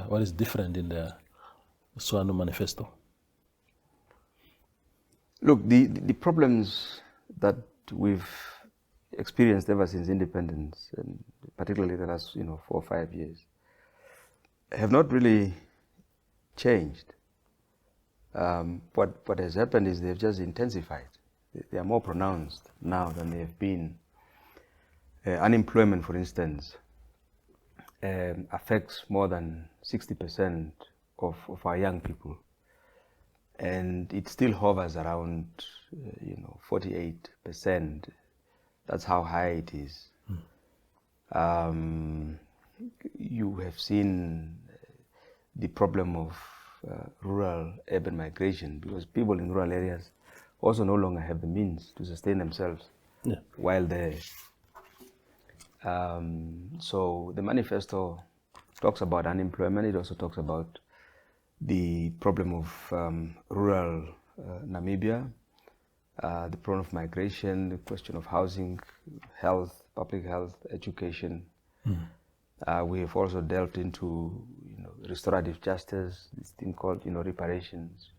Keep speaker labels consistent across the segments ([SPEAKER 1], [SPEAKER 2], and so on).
[SPEAKER 1] what is different in the SWANU manifesto?
[SPEAKER 2] Look, the problems that we've experienced ever since independence, and particularly the last 4 or 5 years, have not really changed. What has happened is they've just intensified. They are more pronounced now than they have been. Unemployment, for instance, affects more than 60% of our young people, and it still hovers around 48%. That's how high it is. You have seen the problem of rural-urban migration, because people in rural areas also no longer have the means to sustain themselves while there. So the manifesto talks about unemployment. It also talks about the problem of rural Namibia, the problem of migration, the question of housing, health, public health, education. We have also delved into restorative justice, this thing called reparations.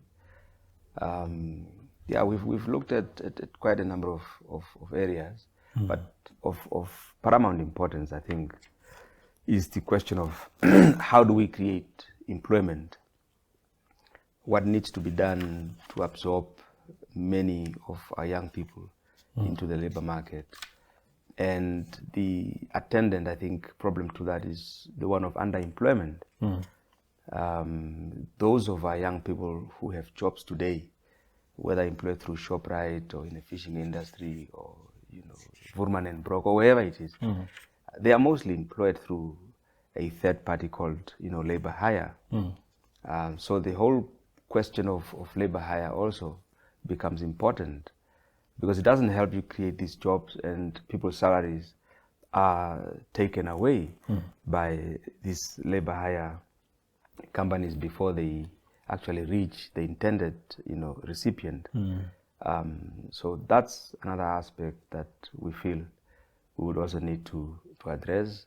[SPEAKER 2] We've looked at quite a number of areas, but of paramount importance, I think, is the question of how do we create employment? What needs to be done to absorb many of our young people into the labor market? And the attendant, I think, problem to that is the one of underemployment. Those of our young people who have jobs today, whether employed through ShopRite or in the fishing industry or Woermann and Brock or wherever it is, they are mostly employed through a third party called labor hire. So the whole question of labor hire also becomes important, because it doesn't help you create these jobs and people's salaries are taken away by these labor hire companies before they actually reach the intended recipient. So that's another aspect that we feel we would also need to address.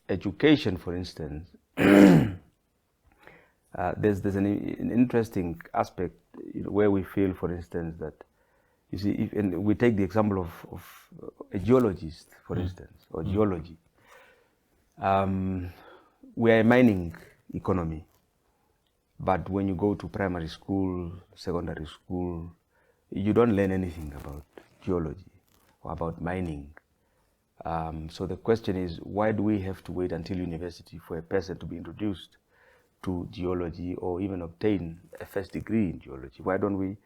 [SPEAKER 2] Education, for instance, there's an interesting aspect where we feel, for instance, that and we take the example of a geologist, for instance, or geology. We are a mining economy, but when you go to primary school, secondary school, you don't learn anything about geology or about mining. So the question is, why do we have to wait until university for a person to be introduced to geology or even obtain a first degree in geology? Why don't we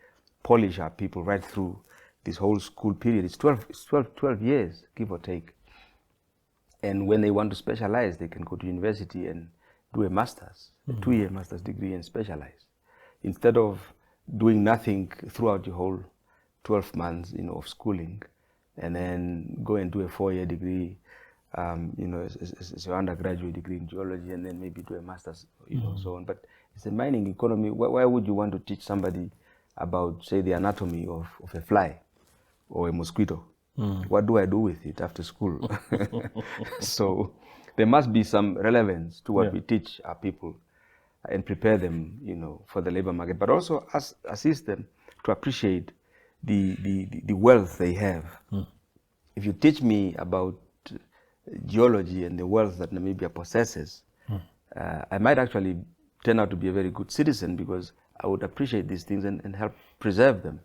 [SPEAKER 2] polish our people right through this whole school period? It's 12 years, give or take. And when they want to specialize, they can go to university and do a master's, a 2-year master's degree, and specialize, instead of doing nothing throughout the whole 12 months of schooling, and then go and do a 4-year degree, as your undergraduate degree in geology, and then maybe do a master's, so on. But it's a mining economy. Why would you want to teach somebody about, say, the anatomy of a fly or a mosquito? What do I do with it after school? So there must be some relevance to what we teach our people and prepare them, for the labor market, but also assist them to appreciate the wealth they have. If you teach me about geology and the wealth that Namibia possesses, I might actually turn out to be a very good citizen, because I would appreciate these things and help preserve them.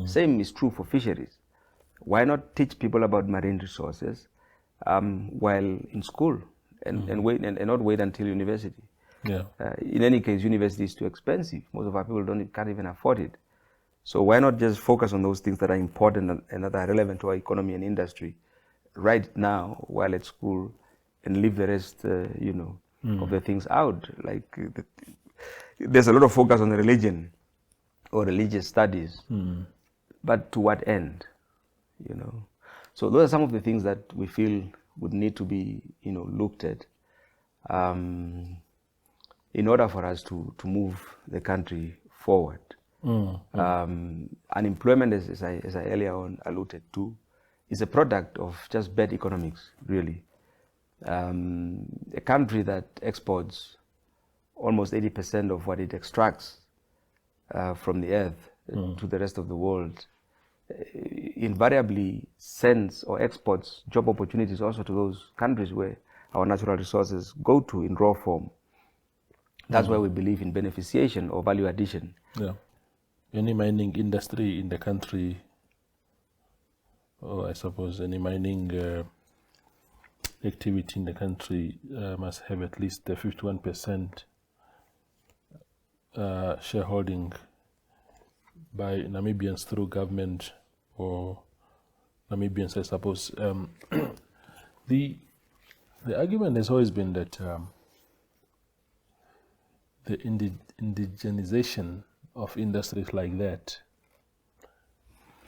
[SPEAKER 2] Same is true for fisheries. Why not teach people about marine resources while in school, and not wait until university? In any case, university is too expensive. Most of our people can't even afford it. So why not just focus on those things that are important and that are relevant to our economy and industry right now while at school, and leave the rest, of the things out? Like there's a lot of focus on the religion or religious studies, but to what end? So those are some of the things that we feel would need to be, looked at in order for us to move the country forward. Unemployment, as I earlier on alluded to, is a product of just bad economics, really. A country that exports almost 80% of what it extracts from the earth to the rest of the world invariably sends or exports job opportunities also to those countries where our natural resources go to in raw form. That's why we believe in beneficiation or value addition.
[SPEAKER 1] Yeah. Any mining industry in the country, or I suppose any mining activity in the country must have at least a 51% shareholding by Namibians through government or Namibians, I suppose. The argument has always been that the indigenization of industries like that,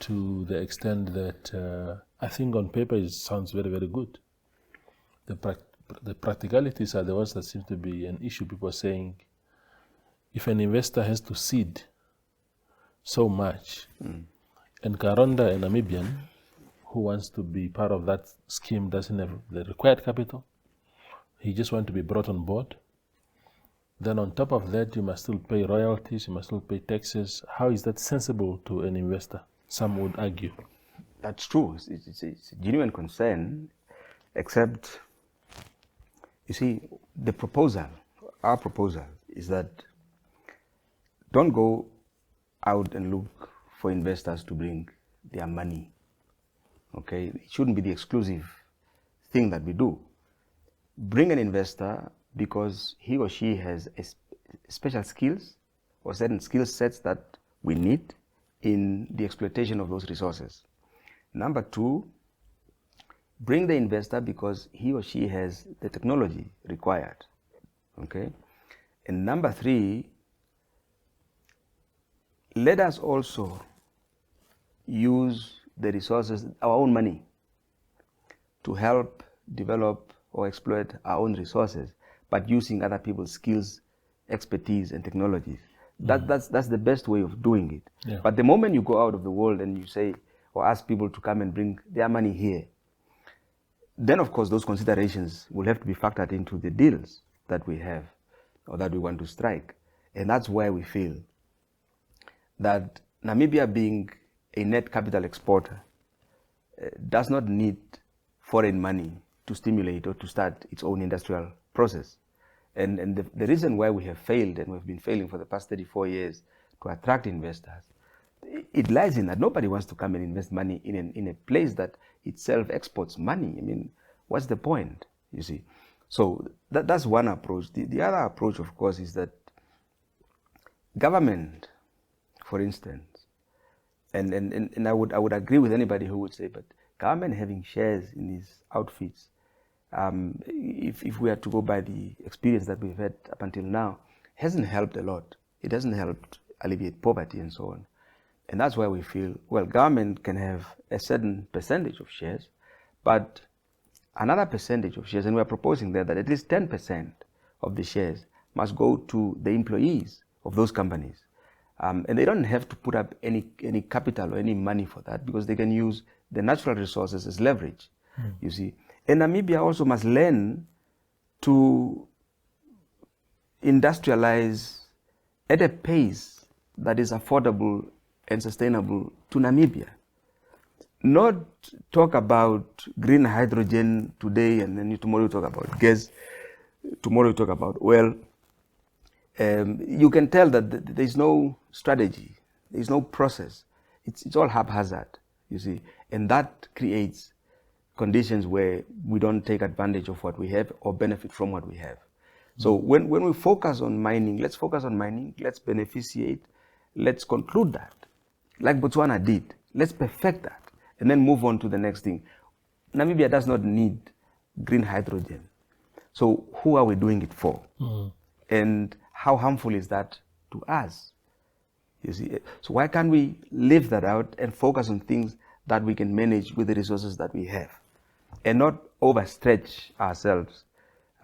[SPEAKER 1] to the extent that I think on paper it sounds very, very good. The practicalities are the ones that seem to be an issue. People saying, if an investor has to seed so much, and Karonda, a Namibian who wants to be part of that scheme, doesn't have the required capital, he just wants to be brought on board, then on top of that, you must still pay royalties, you must still pay taxes. How is that sensible to an investor? Some would argue.
[SPEAKER 2] That's true. It's a genuine concern, except, you see, the proposal, our proposal, is that don't go out and look for investors to bring their money. Okay? It shouldn't be the exclusive thing that we do. Bring an investor because he or she has special skills or certain skill sets that we need in the exploitation of those resources. Number two, bring the investor because he or she has the technology required. Okay? And number three, let us also use the resources, our own money, to help develop or exploit our own resources, but using other people's skills, expertise, and technologies. That's the best way of doing it.
[SPEAKER 1] Yeah.
[SPEAKER 2] But the moment you go out of the world and you say, or ask people to come and bring their money here, then of course those considerations will have to be factored into the deals that we have or that we want to strike. And that's why we feel that Namibia, being a net capital exporter, does not need foreign money to stimulate or to start its own industrial process. And the reason why we have failed, and we've been failing for the past 34 years, to attract investors, it lies in that nobody wants to come and invest money in a place that itself exports money. I mean, what's the point, you see? So that's one approach. The other approach, of course, is that government, for instance, and I would agree with anybody who would say, but government having shares in these outfits, if we are to go by the experience that we've had up until now, hasn't helped a lot. It hasn't helped alleviate poverty and so on. And that's why we feel, well, government can have a certain percentage of shares, but another percentage of shares, and we're proposing there that at least 10% of the shares must go to the employees of those companies. And they don't have to put up any capital or any money for that, because they can use the natural resources as leverage, you see. And Namibia also must learn to industrialize at a pace that is affordable and sustainable to Namibia. Not talk about green hydrogen today and then tomorrow you talk about gas, tomorrow you talk about oil. You can tell that there's no strategy, there's no process. It's all haphazard, you see, and that creates conditions where we don't take advantage of what we have or benefit from what we have. So when we focus on mining, let's focus on mining, let's beneficiate, let's conclude that, like Botswana did. Let's perfect that and then move on to the next thing. Namibia does not need green hydrogen. So who are we doing it for? And how harmful is that to us? You see, so why can't we leave that out and focus on things that we can manage with the resources that we have, and not overstretch ourselves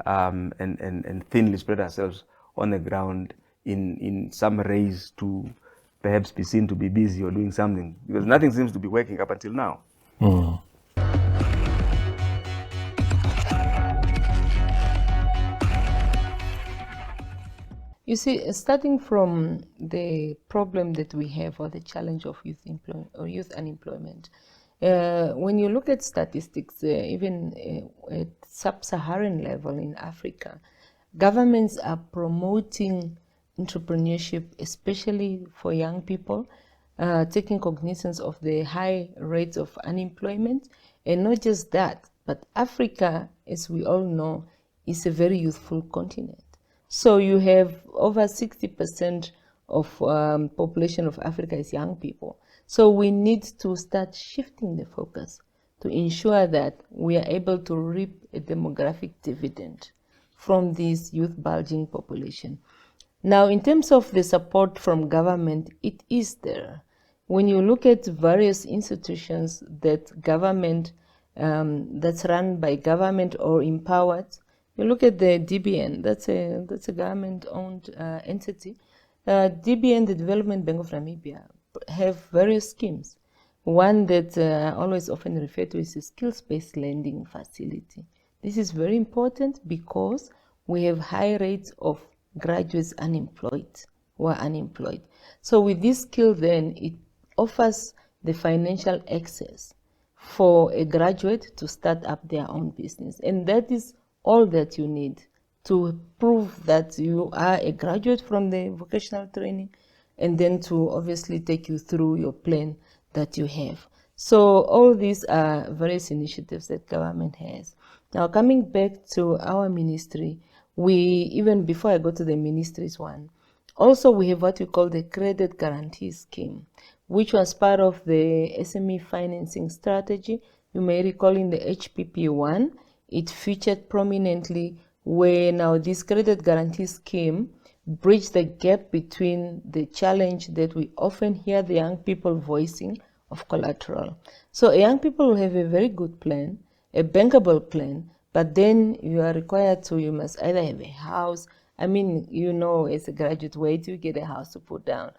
[SPEAKER 2] and thinly spread ourselves on the ground in some race to perhaps be seen to be busy or doing something, because nothing seems to be working up until now.
[SPEAKER 3] You see, starting from the problem that we have, or the challenge of youth employment or youth unemployment, when you look at statistics, even at sub-Saharan level in Africa, governments are promoting entrepreneurship, especially for young people, taking cognizance of the high rates of unemployment. And not just that, but Africa, as we all know, is a very youthful continent. So you have over 60% of population of Africa is young people. So we need to start shifting the focus to ensure that we are able to reap a demographic dividend from this youth bulging population. Now, in terms of the support from government, it is there. When you look at various institutions that government, that's run by government or empowered, you look at the DBN, that's a government-owned entity. DBN, the Development Bank of Namibia, have various schemes. One that I always often refer to is a skills-based lending facility. This is very important because we have high rates of graduates who are unemployed. So with this skill then, it offers the financial access for a graduate to start up their own business. And that is all that you need to prove that you are a graduate from the vocational training, and then to obviously take you through your plan that you have. So all these are various initiatives that government has. Now, coming back to our ministry, even before I go to the ministry's one, also we have what we call the Credit Guarantee Scheme, which was part of the SME financing strategy. You may recall in the HPP1, it featured prominently where now this Credit Guarantee Scheme bridged the gap between the challenge that we often hear the young people voicing of collateral. So young people will have a very good plan, a bankable plan, but then you are required to, you must either have a house. I mean, you know, as a graduate, where do you get a house to put down?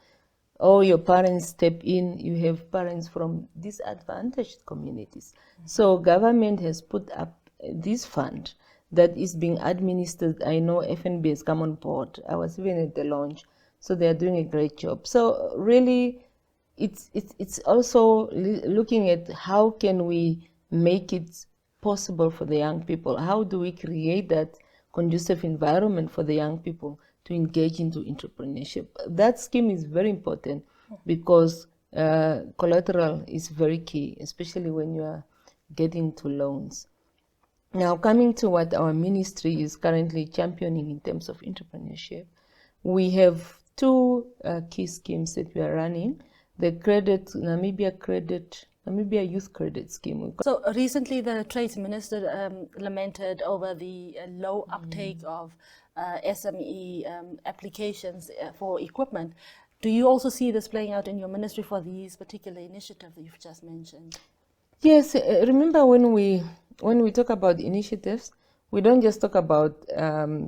[SPEAKER 3] Or your parents step in, you have parents from disadvantaged communities. So government has put up this fund that is being administered. I know FNB has come on board. I was even at the launch, so they are doing a great job. So really, it's also looking at how can we make it possible for the young people. How do we create that conducive environment for the young people to engage into entrepreneurship? That scheme is very important because collateral is very key, especially when you are getting to loans. Now, coming to what our ministry is currently championing in terms of entrepreneurship, we have two key schemes that we are running. The Namibia Youth Credit Scheme.
[SPEAKER 4] So recently the Trade Minister lamented over the low uptake of SME applications for equipment. Do you also see this playing out in your ministry for these particular initiatives that you've just mentioned?
[SPEAKER 3] Yes, remember when we talk about initiatives, we don't just talk about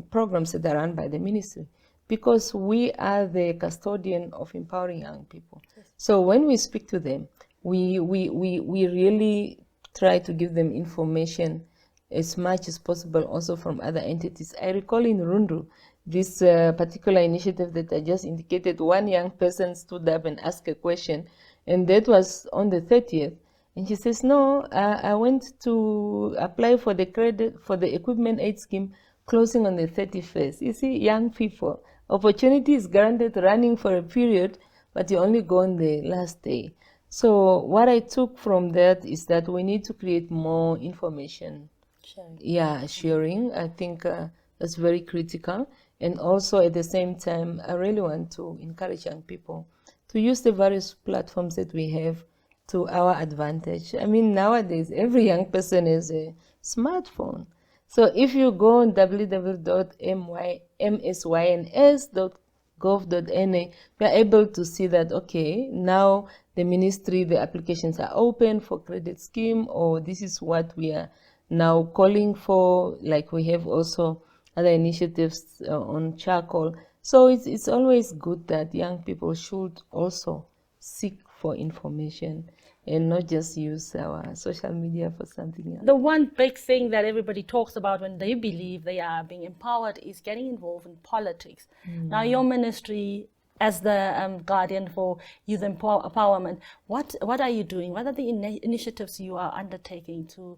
[SPEAKER 3] programs that are run by the ministry, because we are the custodian of empowering young people. Yes. So when we speak to them, we really try to give them information as much as possible also from other entities. I recall in Rundu, this particular initiative that I just indicated, one young person stood up and asked a question, and that was on the 30th. And she says, no, I went to apply for the credit, for the equipment aid scheme, closing on the 31st. You see, young people, opportunity is granted running for a period, but you only go on the last day. So what I took from that is that we need to create more information. Sharing. I think that's very critical. And also at the same time, I really want to encourage young people to use the various platforms that we have to our advantage. I mean, nowadays, every young person has a smartphone. So if you go on www.msyns.gov.na, we are able to see that, okay, now the ministry, the applications are open for credit scheme, or this is what we are now calling for. Like we have also other initiatives on charcoal. So it's always good that young people should also seek for information. and not just use our social media for something else.
[SPEAKER 4] The one big thing that everybody talks about when they believe they are being empowered is getting involved in politics. Now, your ministry, as the guardian for youth empowerment, what are you doing? What are the initiatives you are undertaking to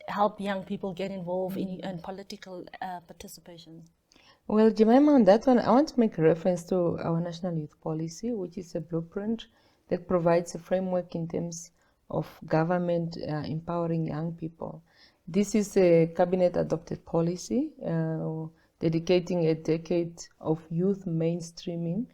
[SPEAKER 4] help young people get involved in political participation?
[SPEAKER 3] Well, Jemima, on that one, I want to make a reference to our National Youth Policy, which is a blueprint that provides a framework in terms of government empowering young people. This is a cabinet-adopted policy dedicating a decade of youth mainstreaming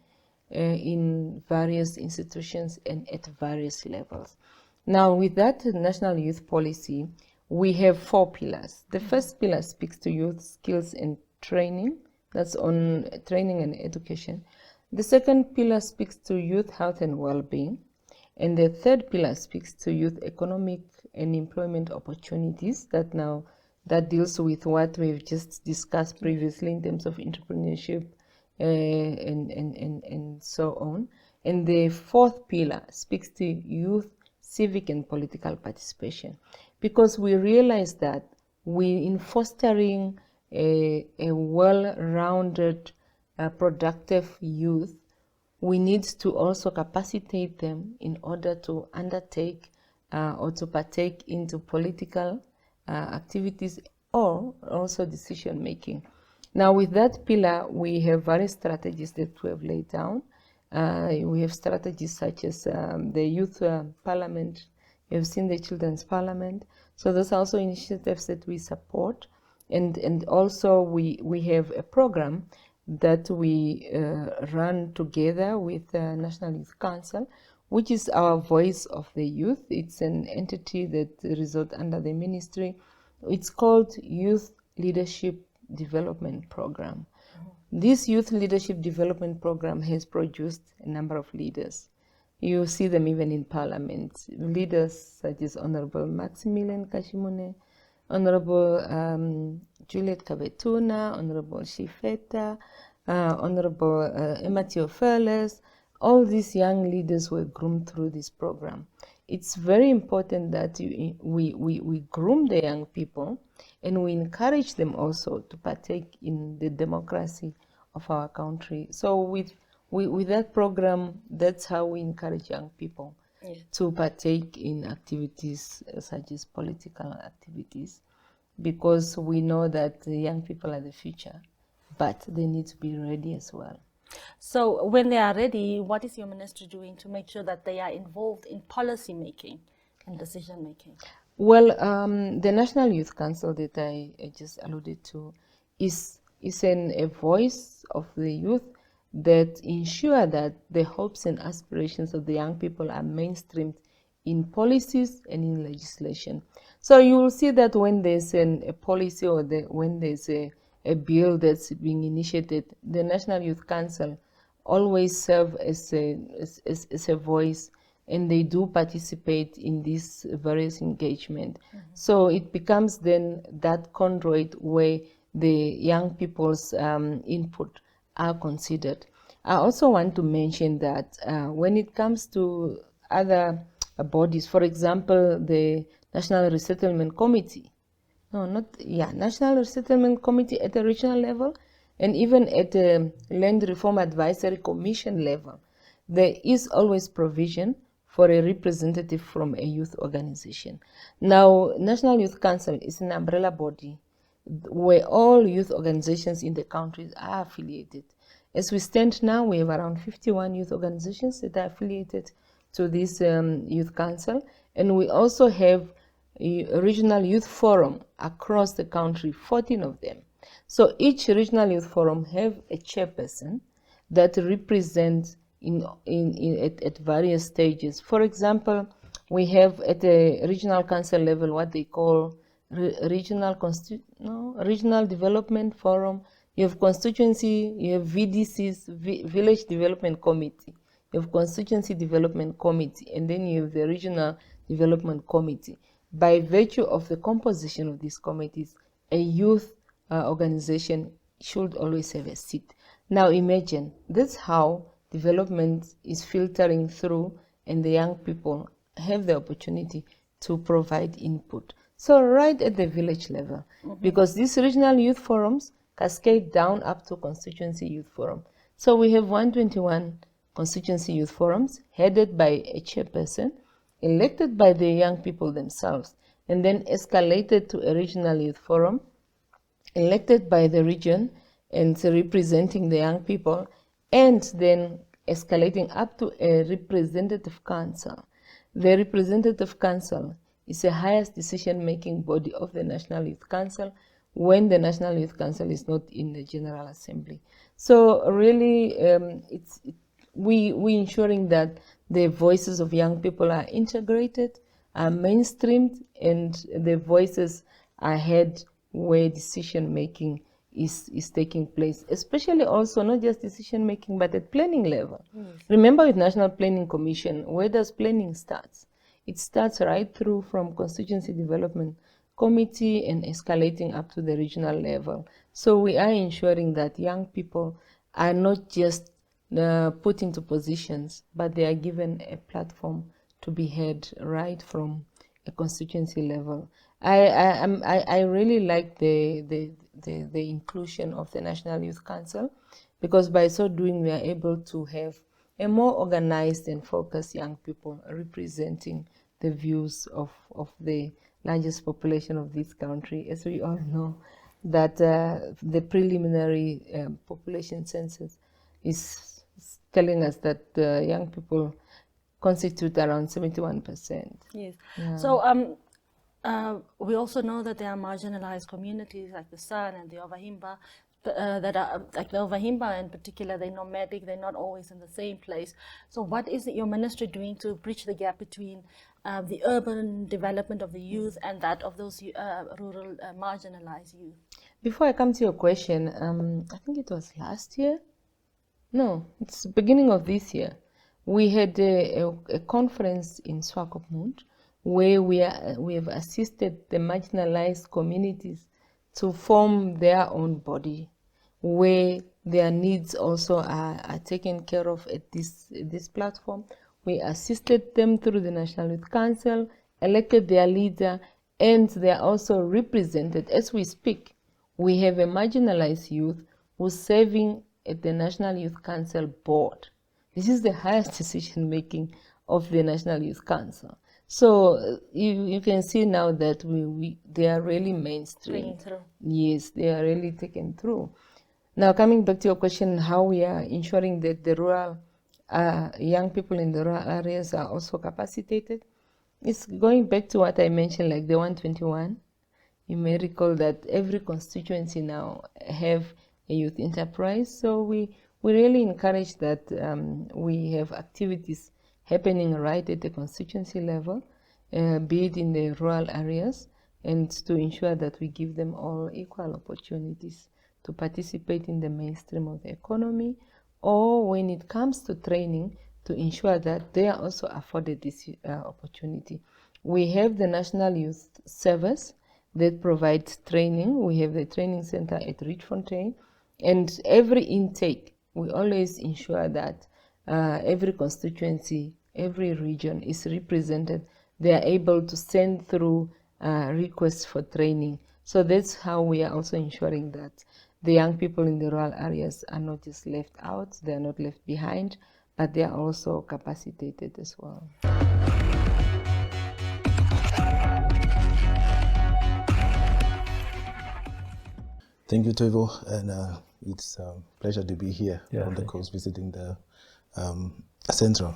[SPEAKER 3] in various institutions and at various levels. Now, with that National Youth Policy, we have 4 pillars. The first pillar speaks to youth skills and training. That's on training and education. The second pillar speaks to youth health and well-being. And the third pillar speaks to youth economic and employment opportunities that deals with what we've just discussed previously in terms of entrepreneurship and so on. And the fourth pillar speaks to youth civic and political participation, because we realize that in fostering a well-rounded, productive youth, we need to also capacitate them in order to undertake or to partake into political activities or also decision making. Now, with that pillar, we have various strategies that we have laid down. We have strategies such as the youth parliament. You have seen the children's parliament. So those are also initiatives that we support. And also we have a program that we run together with the National Youth Council, which is our voice of the youth. It's an entity that resides under the ministry. It's called Youth Leadership Development Program. This Youth Leadership Development Program has produced a number of leaders. You see them even in Parliament. Leaders such as Honorable Maximilian Kashimune, Honorable Juliet Kabetuna, Honorable Shifeta, Honorable Ematio Fearless. All these young leaders were groomed through this program. It's very important that we groom the young people and we encourage them also to partake in the democracy of our country. So with that program, that's how we encourage young people to partake in activities such as political activities, because we know that the young people are the future, but they need to be ready as well.
[SPEAKER 4] So when they are ready, what is your ministry doing to make sure that they are involved in policy making and decision making?
[SPEAKER 3] Well, the National Youth Council that I just alluded to is a voice of the youth that ensure that the hopes and aspirations of the young people are mainstreamed in policies and in legislation. So you will see that when there's a policy or when there's a bill that's being initiated, the National Youth Council always serve as a voice, and they do participate in this various engagement. So it becomes then that conduit where the young people's input are considered. I also want to mention that when it comes to other bodies, for example, the National Resettlement Committee, National Resettlement Committee at a regional level, and even at a Land Reform Advisory Commission level, there is always provision for a representative from a youth organization. Now, National Youth Council is an umbrella body where all youth organizations in the country are affiliated. As we stand now, we have around 51 youth organizations that are affiliated to this youth council, and we also have a regional youth forum across the country, 14 of them. So each regional youth forum have a chairperson that represents at various stages. For example, we have at the regional council level what they call regional development forum. You have constituency, you have VDCs, Village Development Committee, you have Constituency Development Committee, and then you have the Regional Development Committee. By virtue of the composition of these committees, a youth organization should always have a seat. Now imagine, that's how development is filtering through and the young people have the opportunity to provide input. So right at the village level, because these regional youth forums cascade down up to constituency youth forum. So we have 121 constituency youth forums headed by a chairperson, elected by the young people themselves, and then escalated to a regional youth forum, elected by the region and representing the young people, and then escalating up to a representative council. The representative council is the highest decision-making body of the National Youth Council when the National Youth Council is not in the General Assembly. So really, we ensuring that the voices of young people are integrated, are mainstreamed, and the voices are heard where decision-making is taking place, especially also not just decision-making, but at planning level. Remember with National Planning Commission, where does planning start? It starts right through from Constituency Development Committee and escalating up to the regional level. So we are ensuring that young people are not just put into positions, but they are given a platform to be heard right from a constituency level. I really like the inclusion of the National Youth Council, because by so doing we are able to have a more organized and focused young people representing the views of the largest population of this country. As we all know, that the preliminary population census is telling us that young people constitute around 71%.
[SPEAKER 4] Yes.
[SPEAKER 3] Yeah.
[SPEAKER 4] So we also know that there are marginalized communities like the San and the Ovahimba, that are like the Ovahimba in particular. They're nomadic, they're not always in the same place. So what is your ministry doing to bridge the gap between the urban development of the youth and that of those rural marginalized youth?
[SPEAKER 3] Before I come to your question, I think it was last year. No, it's the beginning of this year. We had a conference in Swakopmund where we have assisted the marginalized communities to form their own body, where their needs also are taken care of at this platform. We assisted them through the National Youth Council, elected their leader, and they are also represented. As we speak, we have a marginalized youth who's serving at the National Youth Council board. This is the highest decision making of the National Youth Council. So you can see now that they are really mainstream. Yes, they are really taken through. Now coming back to your question, how we are ensuring that the rural young people in the rural areas are also capacitated. It's going back to what I mentioned, like the 121. You may recall that every constituency now have a youth enterprise. So we really encourage that we have activities happening right at the constituency level, be it in the rural areas, and to ensure that we give them all equal opportunities to participate in the mainstream of the economy, or when it comes to training, to ensure that they are also afforded this opportunity. We have the National Youth Service that provides training. We have the training center at Rietfontein, and every intake, we always ensure that every constituency, every region is represented. They are able to send through requests for training. So that's how we are also ensuring that the young people in the rural areas are not just left out, they are not left behind, but they are also capacitated as well.
[SPEAKER 5] Thank you, Toivo, and it's a pleasure to be here on the coast visiting the Central.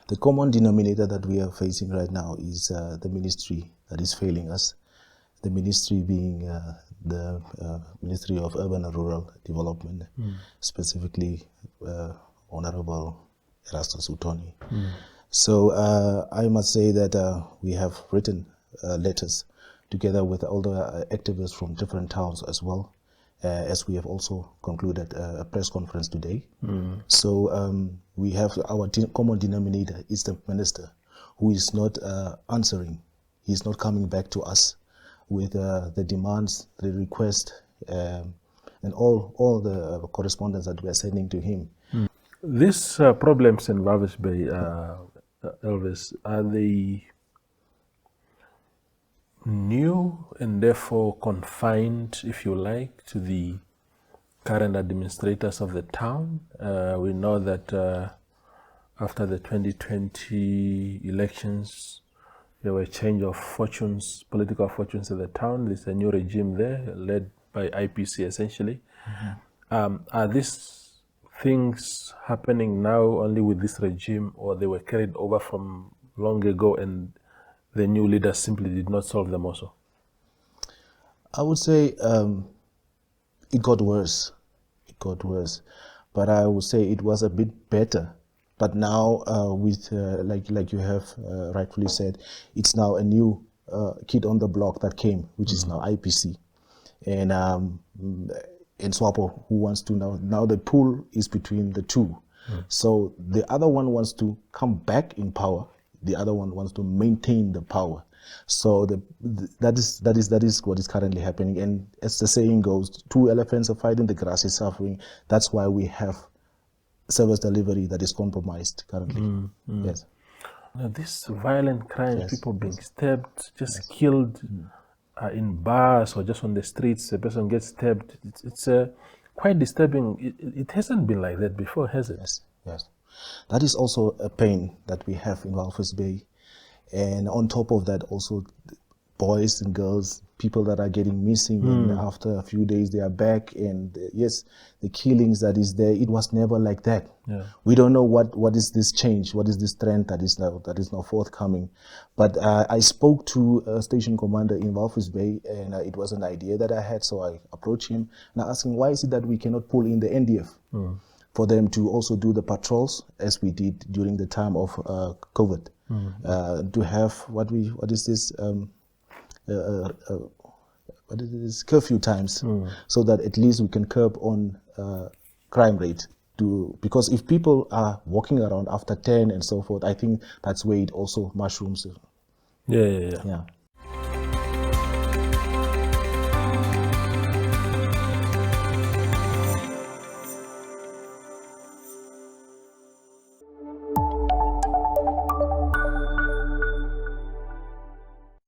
[SPEAKER 5] The common denominator that we are facing right now is the ministry that is failing us. The ministry being the Ministry of Urban and Rural Development, specifically Honorable Erastus Uthoni. So I must say that we have written letters together with all the activists from different towns as well, as we have also concluded a press conference today. So we have our common denominator is the minister, who is not answering. He's not coming back to us with the demands, the requests, and all the correspondence that we are sending to him.
[SPEAKER 1] These problems in Walvis Bay Elvis, are they new and therefore confined, if you like, to the current administrators of the town? We know that after the 2020 elections, there were a change of fortunes, political fortunes in the town. There's a new regime there, led by IPC essentially. Are these things happening now only with this regime, or they were carried over from long ago and the new leaders simply did not solve them also?
[SPEAKER 5] I would say it got worse. It got worse. But I would say it was a bit better. But now with, like you have rightfully said, it's now a new kid on the block that came, which is now IPC. And SWAPO, who wants to now the pool is between the two. So the other one wants to come back in power. The other one wants to maintain the power. So that is what is currently happening. And as the saying goes, two elephants are fighting, the grass is suffering. That's why we have service delivery that is compromised currently. Yes.
[SPEAKER 1] Now, this violent crimes, people being stabbed, just killed in bars or just on the streets, a person gets stabbed. It's quite disturbing. It hasn't been like that before, has it?
[SPEAKER 5] Yes. That is also a pain that we have in Walvis Bay. And on top of that, also boys and girls, people that are getting missing, and after a few days they are back. And yes, the killings that is there, it was never like that. We don't know what is this change, what is this trend that is now forthcoming. But I spoke to a station commander in Walvis Bay, and it was an idea that I had, so I approached him and I asked him, why is it that we cannot pull in the NDF for them to also do the patrols as we did during the time of COVID, to have what is this curfew times, so that at least we can curb on crime rate. Because if people are walking around after 10 and so forth, I think that's where it also mushrooms.
[SPEAKER 1] Yeah.